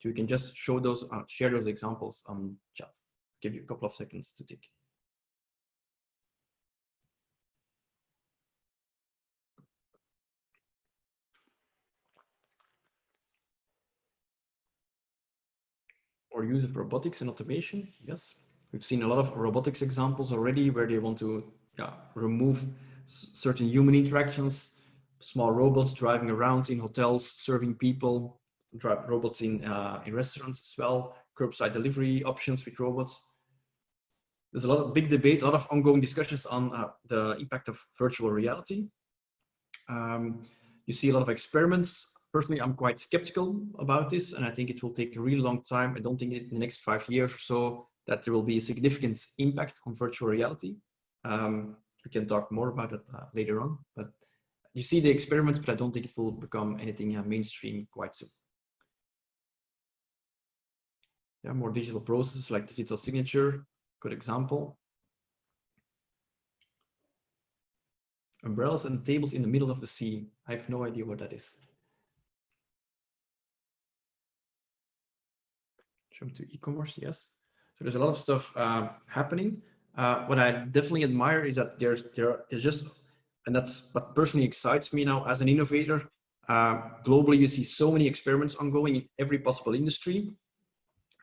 So you can just show those, share those examples on chat. Give you a couple of seconds to think. Or use of robotics and automation. Yes, we've seen a lot of robotics examples already where they want to remove certain human interactions, small robots driving around in hotels, serving people, drive robots in restaurants as well, curbside delivery options with robots. There's a lot of big debate, a lot of ongoing discussions on the impact of virtual reality. You see a lot of experiments. Personally, I'm quite skeptical about this, and I think it will take a really long time. I don't think in the next 5 years or so that there will be a significant impact on virtual reality. We can talk more about it later on, but you see the experiments, but I don't think it will become anything mainstream quite soon. Yeah, more digital processes like digital signature, good example. Umbrellas and tables in the middle of the sea. I have no idea what that is. Jump to e-commerce, yes. So there's a lot of stuff happening. What I definitely admire is that there's just, and that's what personally excites me now as an innovator. Globally, you see so many experiments ongoing in every possible industry.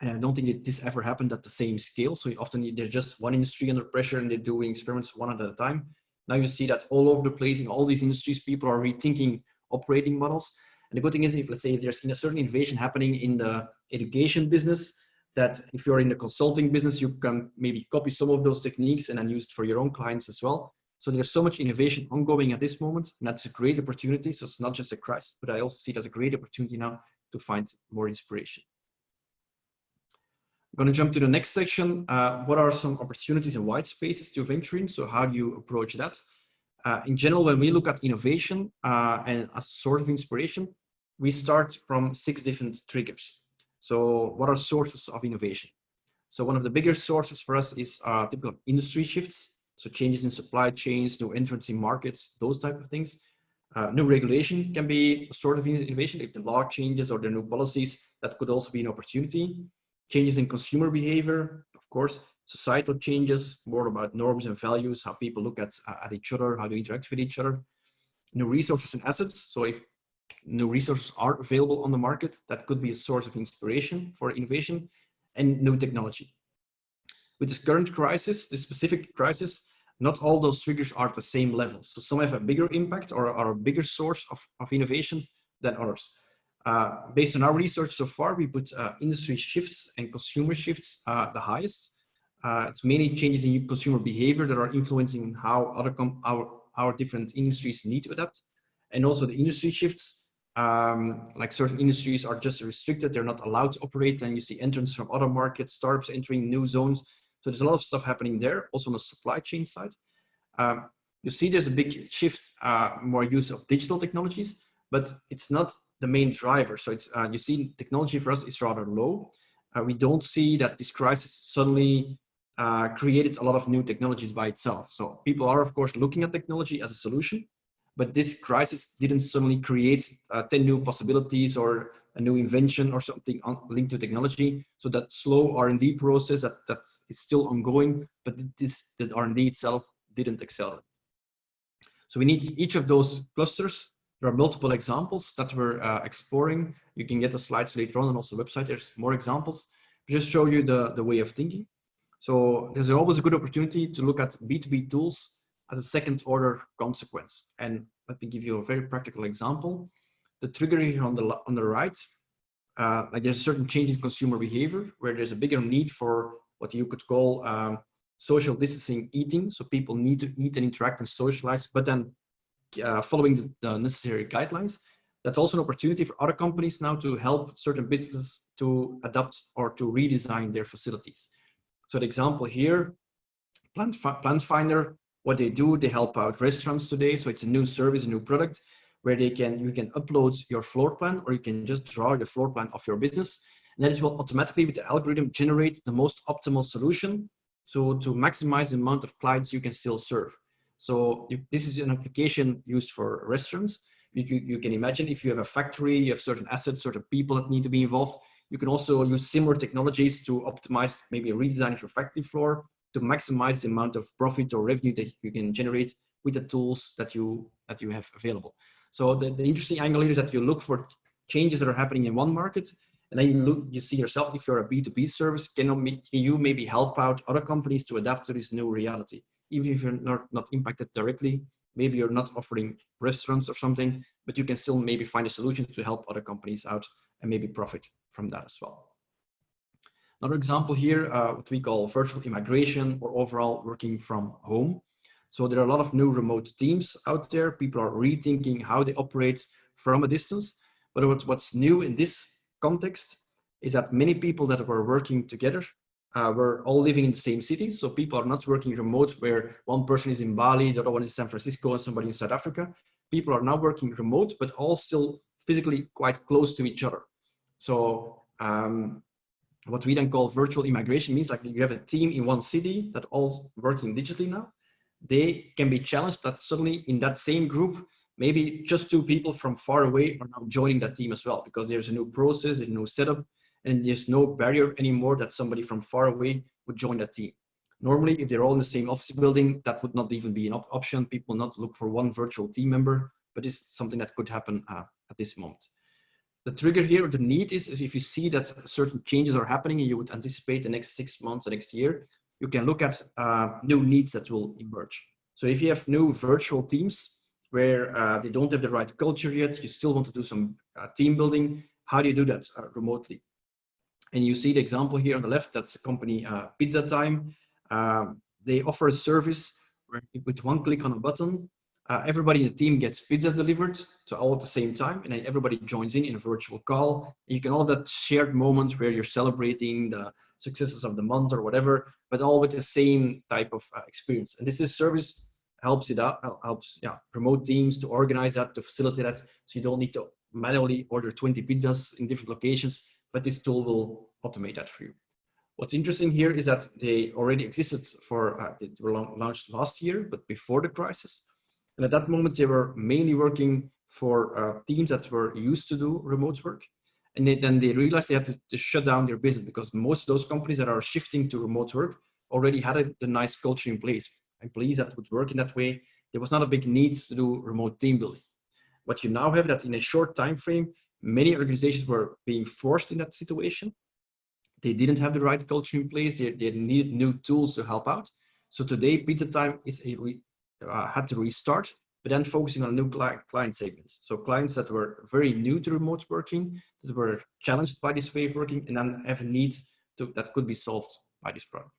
And I don't think this ever happened at the same scale. So often there's just one industry under pressure and they're doing experiments one at a time. Now you see that all over the place in all these industries, people are rethinking operating models. And the good thing is, if let's say there's a certain innovation happening in the education business, that if you're in the consulting business, you can maybe copy some of those techniques and then use it for your own clients as well. So there's so much innovation ongoing at this moment, and that's a great opportunity. So it's not just a crisis, but I also see it as a great opportunity now to find more inspiration. I'm going to jump to the next section. What are some opportunities and white spaces to venture in? So how do you approach that? In general, when we look at innovation and a sort of inspiration, we start from 6 different triggers. So what are sources of innovation? So one of the bigger sources for us is typical industry shifts. So changes in supply chains, new entrants in markets, those type of things. New regulation can be a sort of innovation. If the law changes or the new policies, that could also be an opportunity. Changes in consumer behavior, of course, societal changes, more about norms and values, how people look at each other, how they interact with each other. New resources and assets. So if new resources are available on the market, that could be a source of inspiration for innovation. And new technology. With this current crisis, this specific crisis, not all those triggers are at the same level. So some have a bigger impact or are a bigger source of innovation than others. Based on our research so far, we put industry shifts and consumer shifts the highest. It's mainly changes in consumer behavior that are influencing how our different industries need to adapt. And also the industry shifts, like certain industries are just restricted, they're not allowed to operate, and you see entrants from other markets, startups entering new zones. So there's a lot of stuff happening there, also on the supply chain side. You see there's a big shift, more use of digital technologies, but it's not the main driver. So it's you see technology for us is rather low. We don't see that this crisis suddenly created a lot of new technologies by itself. So people are of course looking at technology as a solution, but this crisis didn't suddenly create 10 new possibilities or a new invention or something linked to technology. So that slow R&D process that is still ongoing, but the R&D itself didn't accelerate. So we need each of those clusters. There are multiple examples that we're exploring. You can get the slides later on and also the website. There's more examples. Just show you the way of thinking. So there's always a good opportunity to look at B2B tools as a second order consequence. And let me give you a very practical example. The trigger here on the right, like there's a certain change in consumer behavior where there's a bigger need for what you could call social distancing eating. So people need to eat and interact and socialize, but then following the necessary guidelines. That's also an opportunity for other companies now to help certain businesses to adapt or to redesign their facilities. So the example here, Plant Finder, what they do, they help out restaurants today. So it's a new service, a new product where you can upload your floor plan, or you can just draw the floor plan of your business. And then it will automatically, with the algorithm, generate the most optimal solution to maximize the amount of clients you can still serve. So this is an application used for restaurants. You can imagine if you have a factory, you have certain assets, certain people that need to be involved. You can also use similar technologies to optimize, maybe redesign your factory floor to maximize the amount of profit or revenue that you can generate with the tools that you have available. So the interesting angle here is that you look for changes that are happening in one market, and then you see yourself, if you're a B2B service, can you maybe help out other companies to adapt to this new reality? Even if you're not impacted directly, maybe you're not offering restaurants or something, but you can still maybe find a solution to help other companies out and maybe profit from that as well. Another example here, what we call virtual immigration or overall working from home. So there are a lot of new remote teams out there. People are rethinking how they operate from a distance. But what's new in this context is that many people that were working together were all living in the same city. So people are not working remote where one person is in Bali, the other one is in San Francisco, and somebody in South Africa. People are now working remote, but all still physically quite close to each other. So what we then call virtual immigration means like you have a team in one city that all working digitally now. They can be challenged that suddenly in that same group, maybe just two people from far away are now joining that team as well, because there's a new process, a new setup, and there's no barrier anymore that somebody from far away would join that team. Normally, if they're all in the same office building, that would not even be an option. People not look for one virtual team member, but it's something that could happen at this moment. The trigger here, or the need is if you see that certain changes are happening and you would anticipate the next 6 months, the next year, you can look at new needs that will emerge. So if you have new virtual teams where they don't have the right culture yet, you still want to do some team building, how do you do that remotely? And you see the example here on the left, that's the company Pizza Time. They offer a service where with one click on a button, everybody in the team gets pizza delivered, so all at the same time, and then everybody joins in a virtual call. You can all that shared moment where you're celebrating the successes of the month or whatever, but all with the same type of experience. And this service helps promote teams to organize that, to facilitate that, so you don't need to manually order 20 pizzas in different locations. but this tool will automate that for you. What's interesting here is that they already existed for, they were launched last year, but before the crisis. And at that moment, they were mainly working for teams that were used to do remote work. And then they realized they had to shut down their business because most of those companies that are shifting to remote work already had the nice culture in place. Employees that would work in that way, there was not a big need to do remote team building. What you now have that in a short time frame, many organizations were being forced in that situation. They didn't have the right culture in place. They needed new tools to help out. So today, Pizza Time is had to restart, but then focusing on new client segments. So clients that were very new to remote working, that were challenged by this way of working, and then have a need that could be solved by this product.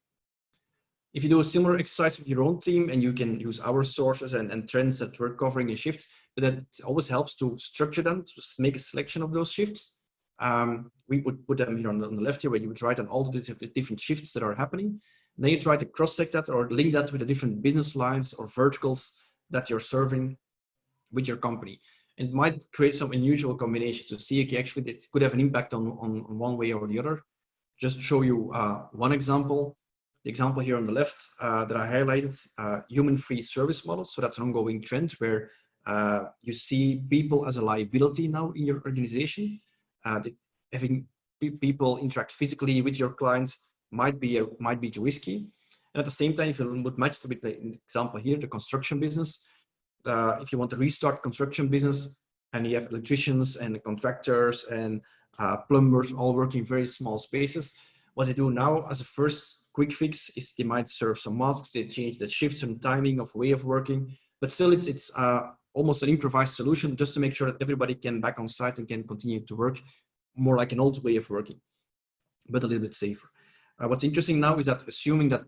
If you do a similar exercise with your own team, and you can use our sources and trends that we're covering in shifts, but that always helps to structure them, to make a selection of those shifts. We would put them here on the left here, where you would write on all the different shifts that are happening. Then you try to cross-check that or link that with the different business lines or verticals that you're serving with your company. It might create some unusual combinations to see, okay, actually it could have an impact on one way or the other. Just show you one example. The example here on the left that I highlighted, human-free service models. So that's an ongoing trend where you see people as a liability now in your organization. Having people interact physically with your clients might be too risky. And at the same time, if you would match it with the example here, the construction business, if you want to restart construction business and you have electricians and contractors and plumbers all working in very small spaces, what they do now as a first quick fix is they might serve some masks, they change the shifts and timing of way of working, but still it's almost an improvised solution just to make sure that everybody can back on site and can continue to work more like an old way of working, but a little bit safer. What's interesting now is that assuming that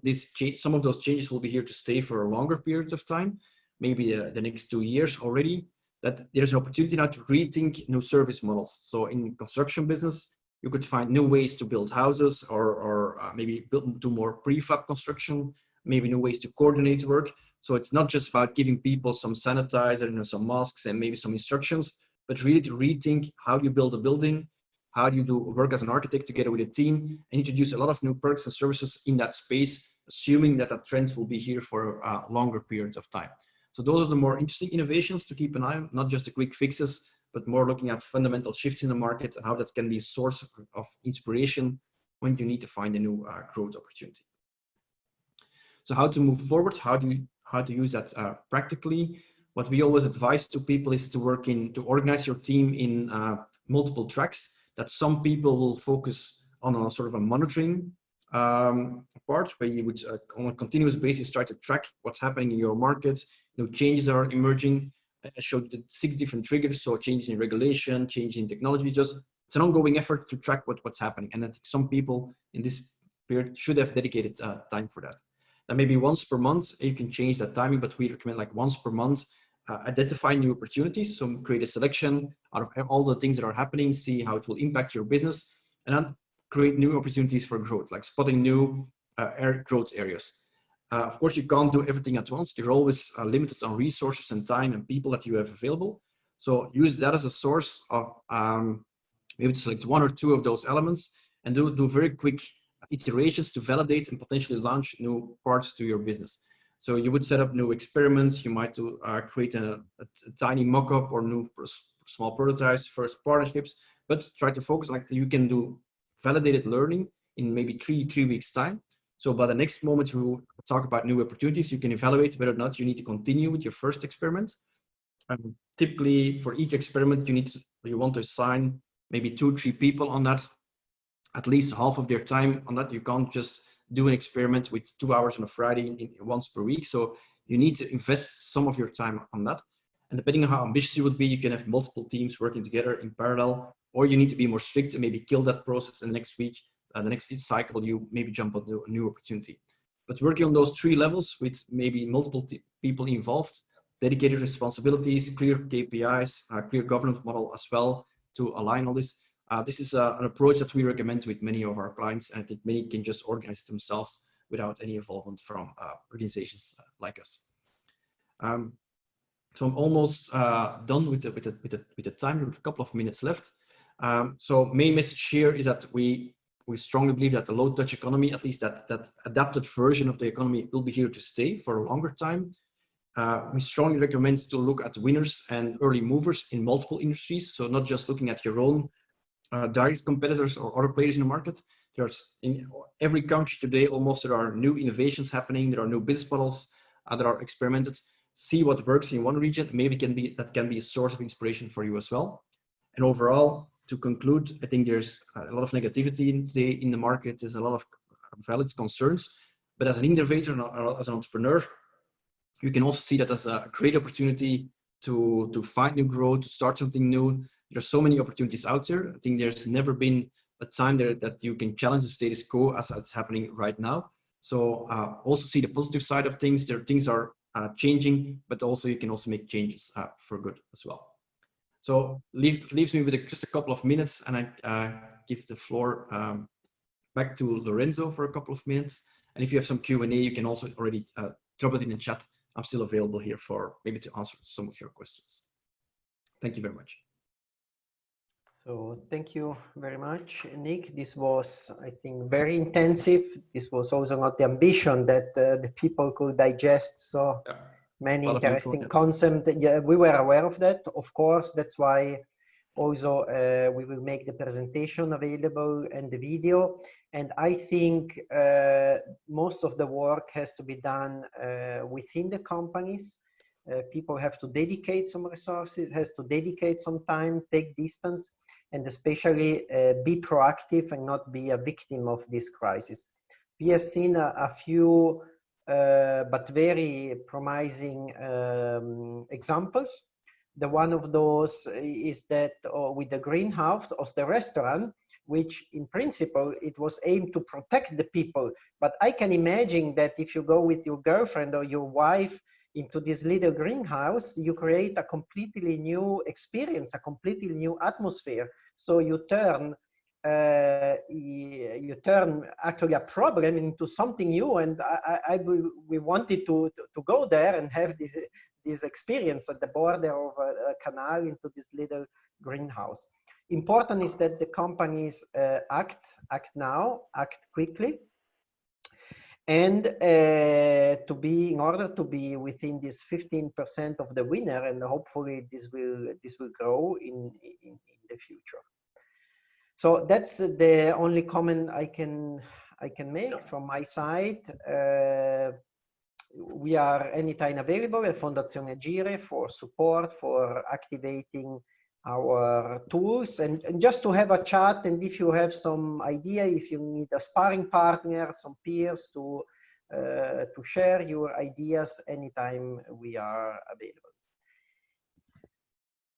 some of those changes will be here to stay for a longer period of time, maybe the next 2 years already, that there's an opportunity now to rethink new service models. So in construction business, you could find new ways to build houses or maybe do more prefab construction, maybe new ways to coordinate work. So it's not just about giving people some sanitizer and some masks and maybe some instructions, but really to rethink how you build a building, how do you do work as an architect together with a team, and introduce a lot of new products and services in that space, assuming that that trend will be here for a longer period of time. So those are the more interesting innovations to keep an eye on, not just the quick fixes, but more looking at fundamental shifts in the market and how that can be a source of inspiration when you need to find a new growth opportunity. So how to move forward, how to use that practically. What we always advise to people is to organize your team in multiple tracks, that some people will focus on a sort of a monitoring part where you would on a continuous basis try to track what's happening in your market. Changes are emerging. I showed the 6 different triggers, so changes in regulation, change in technology. It's an ongoing effort to track what's happening, and I think some people in this period should have dedicated time for that. And maybe once per month you can change that timing, but we recommend like once per month. Identify new opportunities, so create a selection out of all the things that are happening, see how it will impact your business, and then create new opportunities for growth, like spotting new growth areas. Of course, you can't do everything at once. You're always limited on resources and time and people that you have available. So use that as a source of maybe select 1 or 2 of those elements and do very quick iterations to validate and potentially launch new parts to your business. So you would set up new experiments. You might create a tiny mock-up or new small prototypes, first partnerships, but try to focus like you can do validated learning in maybe three weeks time. So by the next moment we talk about new opportunities, you can evaluate whether or not you need to continue with your first experiment. Typically for each experiment, you want to assign maybe 2-3 people on that, at least half of their time on that. You can't just do an experiment with 2 hours on a Friday once per week. So you need to invest some of your time on that. And depending on how ambitious you would be, you can have multiple teams working together in parallel, or you need to be more strict and maybe kill that process. And next week, the next cycle, you maybe jump on a new opportunity. But working on those 3 levels with maybe multiple people involved, dedicated responsibilities, clear KPIs, clear governance model as well to align all this. This is an approach that we recommend with many of our clients, and I think many can just organize it themselves without any involvement from organizations like us. So I'm almost done with the time. We have a couple of minutes left. So main message here is that we strongly believe that the low touch economy, at least that adapted version of the economy, will be here to stay for a longer time. We strongly recommend to look at winners and early movers in multiple industries. So not just looking at your own direct competitors or other players in the market. There's in every country today, almost there are new innovations happening. There are new business models that are experimented. See what works in one region. Maybe that can be a source of inspiration for you as well. And overall, to conclude, I think there's a lot of negativity today in the market. There's a lot of valid concerns. But as an innovator and as an entrepreneur, you can also see that as a great opportunity to find new growth, to start something new. There's so many opportunities out there. I think there's never been a time there that you can challenge the status quo as it's happening right now. So also see the positive side of things. Things are changing, but also you can also make changes for good as well. So leaves me with just a couple of minutes, and I give the floor back to Lorenzo for a couple of minutes. And if you have some Q&A, you can also already drop it in the chat. I'm still available here for maybe to answer some of your questions. Thank you very much. So thank you very much, Nick. This was, I think, very intensive. This was also not the ambition that the people could digest so many interesting concepts. Yeah, we were aware of that. Of course, that's why also we will make the presentation available and the video. And I think most of the work has to be done within the companies. People have to dedicate some resources, has to dedicate some time, take distance, and especially be proactive and not be a victim of this crisis. We have seen a few but very promising examples. The one of those is that with the greenhouse of the restaurant, which in principle, it was aimed to protect the people. But I can imagine that if you go with your girlfriend or your wife into this little greenhouse, you create a completely new experience, a completely new atmosphere. So you turn actually a problem into something new. And we wanted to go there and have this experience at the border of a canal into this little greenhouse. Important is that the companies act now, act quickly. And in order to be within this 15% of the winner, and hopefully this will grow in the future. So that's the only comment I can make from my side. We are anytime available at Fondazione Agire for support, for activating our tools, and just to have a chat. And if you have some idea, if you need a sparring partner, some peers to share your ideas, anytime we are available.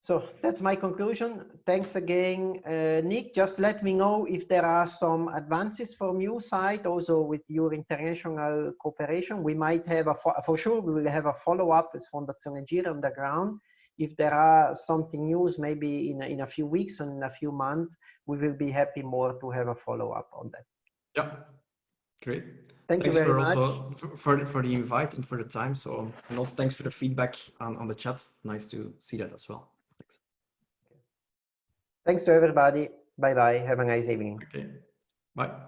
So that's my conclusion. Thanks again, Nick. Just let me know if there are some advances from your side, also with your international cooperation. We might have for sure, we will have a follow-up with Fondazione Agire on the ground. If there are something news, maybe in a few weeks and in a few months, we will be happy more to have a follow-up on that. Yeah, great. Thanks you very much. Also for the invite and for the time. So, and also thanks for the feedback on the chat. Nice to see that as well. Thanks. Thanks to everybody. Bye-bye. Have a nice evening. Okay. Bye.